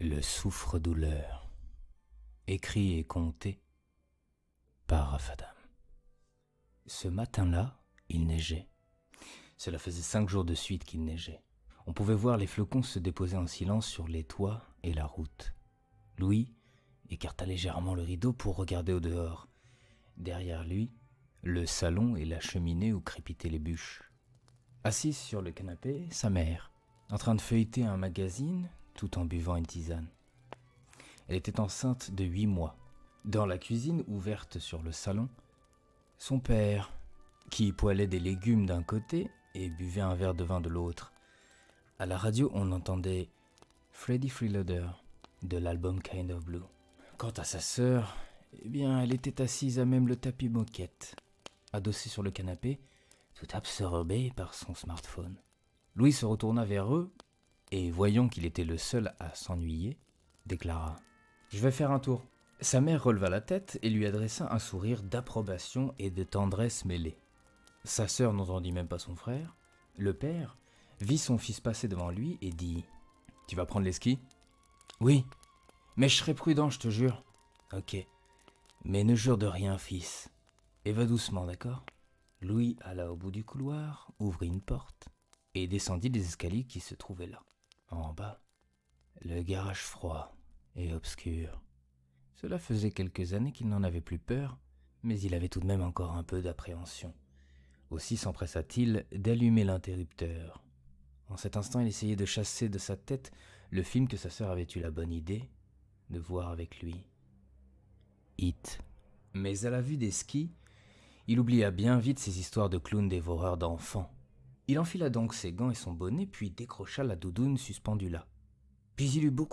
Le souffre-douleur, écrit et conté par Rafadam. Ce matin-là, il neigeait. Cela faisait 5 jours de suite qu'il neigeait. On pouvait voir les flocons se déposer en silence sur les toits et la route. Louis écarta légèrement le rideau pour regarder au dehors. Derrière lui, le salon et la cheminée où crépitaient les bûches. Assise sur le canapé, sa mère, en train de feuilleter un magazine tout en buvant une tisane. Elle était enceinte de 8 mois. Dans la cuisine ouverte sur le salon, son père, qui poêlait des légumes d'un côté et buvait un verre de vin de l'autre. À la radio, on entendait Freddie Freeloader de l'album Kind of Blue. Quant à sa sœur, eh bien, elle était assise à même le tapis moquette, adossée sur le canapé, tout absorbée par son smartphone. Louis se retourna vers eux et, voyant qu'il était le seul à s'ennuyer, déclara « Je vais faire un tour ». Sa mère releva la tête et lui adressa un sourire d'approbation et de tendresse mêlée. Sa sœur n'entendit même pas son frère. Le père vit son fils passer devant lui et dit « Tu vas prendre les skis ?»« Oui, mais je serai prudent, je te jure. »« Ok, mais ne jure de rien, fils. Et va doucement, d'accord ?» Louis alla au bout du couloir, ouvrit une porte et descendit les escaliers qui se trouvaient là. En bas, le garage froid et obscur. Cela faisait quelques années qu'il n'en avait plus peur, mais il avait tout de même encore un peu d'appréhension. Aussi s'empressa-t-il d'allumer l'interrupteur. En cet instant, il essayait de chasser de sa tête le film que sa sœur avait eu la bonne idée de voir avec lui. Hit. Mais à la vue des skis, il oublia bien vite ses histoires de clown dévoreur d'enfants. Il enfila donc ses gants et son bonnet, puis décrocha la doudoune suspendue là. Puis il eut beaucoup